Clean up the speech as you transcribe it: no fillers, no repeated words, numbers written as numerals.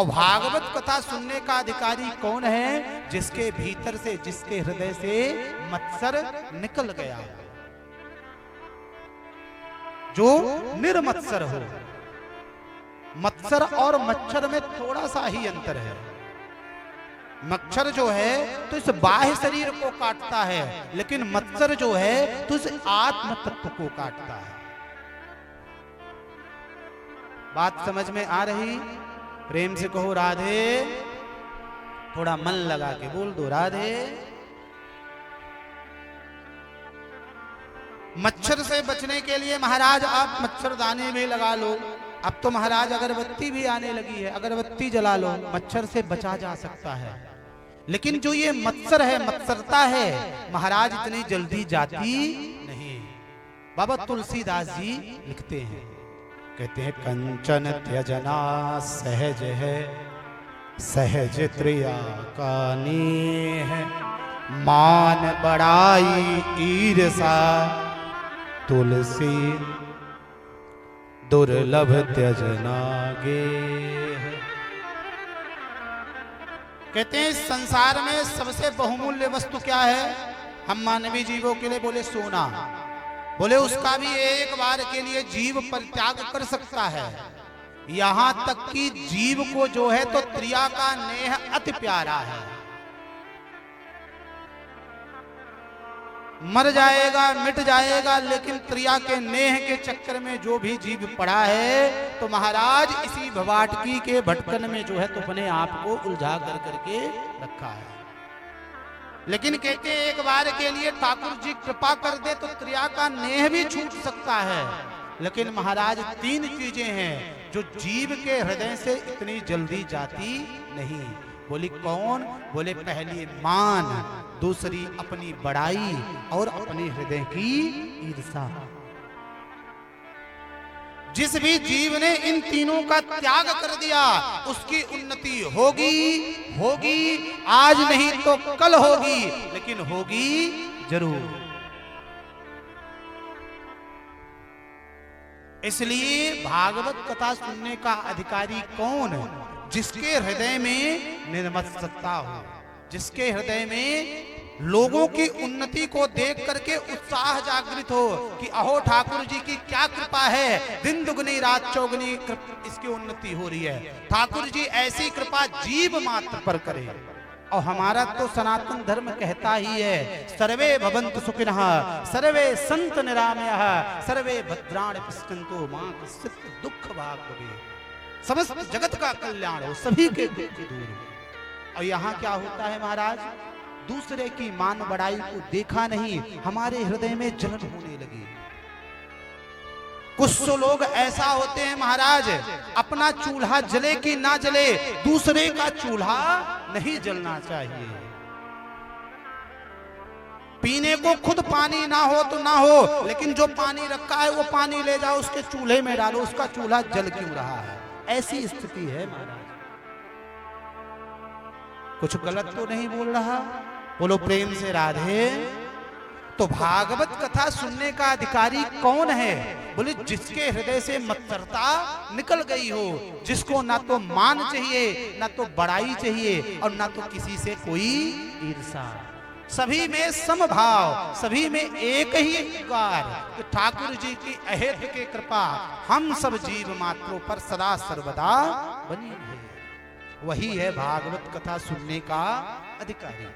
और भागवत कथा सुनने का अधिकारी कौन है? जिसके भीतर से, जिसके हृदय से मत्सर निकल गया, जो निर्मत्सर हो। मत्सर और मच्छर में थोड़ा सा ही अंतर है। मच्छर जो है तो इस बाह्य शरीर को काटता है, लेकिन मत्सर जो है तो इस आत्म तत्व को काटता है। बात समझ में आ रही? प्रेम से कहो राधे। थोड़ा मन लगा के बोल दो राधे। मच्छर से बचने के लिए महाराज आप मच्छरदानी में लगा लो। अब तो महाराज अगरबत्ती भी आने लगी है, अगरबत्ती जला लो, मच्छर से बचा जा सकता है। लेकिन जो ये मत्सर है, मत्सरता है, महाराज इतनी जल्दी जाती नहीं। बाबा तुलसीदास जी लिखते हैं, कहते हैं कंचन त्यजना सहज है, सहज त्रिया का नेह, मान बड़ाई ईर्षा तुलसी दुर्लभ त्यजना गे। कहते हैं इस संसार में सबसे बहुमूल्य वस्तु क्या है? हम मानवीय जीवों के लिए बोले सोना, बोले उसका भी एक बार के लिए जीव परित्याग कर सकता है। यहां तक कि जीव को जो है तो त्रिया का नेह अति प्यारा है। मर जाएगा, मिट जाएगा, लेकिन त्रिया के नेह के चक्कर में जो भी जीव पड़ा है तो महाराज इसी भवाटकी के भटकन में जो है तो अपने आप को उलझा कर करके रखा है। लेकिन कहते एक बार के लिए ठाकुर जी कृपा कर दे तो त्रिया का नेह भी छूट सकता है। लेकिन महाराज तीन चीजें हैं जो जीव के हृदय से इतनी जल्दी जाती नहीं। बोली कौन? बोले पहली मान, दूसरी अपनी बड़ाई और अपने हृदय की ईर्षा। जिस भी जीव ने इन तीनों का त्याग कर दिया उसकी उन्नति होगी, होगी, आज नहीं तो कल होगी, लेकिन होगी जरूर। इसलिए भागवत कथा सुनने का अधिकारी कौन? जिसके हृदय में निर्मत्सरता हो, जिसके हृदय में लोगों की उन्नति को देख करके उत्साह जागृत हो कि अहो ठाकुर जी की क्या कृपा है, दिन दुगनी रात चौगनी इसकी उन्नति हो रही है। ठाकुर जी ऐसी कृपा जीव मात्र पर करे। और हमारा तो सनातन धर्म कहता ही है सर्वे भवन्तु सुखिनः, सर्वे सन्तु निरामयः, सर्वे भद्राणि पश्यन्तु मा कश्चित् दुःख भाग् भवेत्। समस्त जगत का कल्याण हो, सभी के दुख दूर हो। और यहाँ क्या होता है महाराज? दूसरे की मान बड़ाई को देखा नहीं, हमारे हृदय में जलन होने लगी। कुछ तो लोग ऐसा होते हैं महाराज, अपना चूल्हा जले कि ना जले, दूसरे का चूल्हा नहीं जलना चाहिए। पीने को खुद पानी ना हो तो ना हो, लेकिन जो पानी रखा है वो पानी ले जाओ उसके चूल्हे में डालो, उसका चूल्हा जल क्यों रहा है? ऐसी स्थिति है महाराज। कुछ गलत तो नहीं बोल रहा? बोलो प्रेम से राधे। तो भागवत कथा सुनने का अधिकारी कौन है? बोले जिसके हृदय से मत्सरता निकल गई हो, जिसको ना तो मान चाहिए, ना तो बड़ाई चाहिए, और ना तो किसी से कोई ईर्षा। सभी में समभाव, सभी में एक ही उपकार कि ठाकुर जी की अहेतु की कृपा हम सब जीव मात्रों पर सदा सर्वदा बनी है। वही है भागवत कथा सुनने का अधिकारी।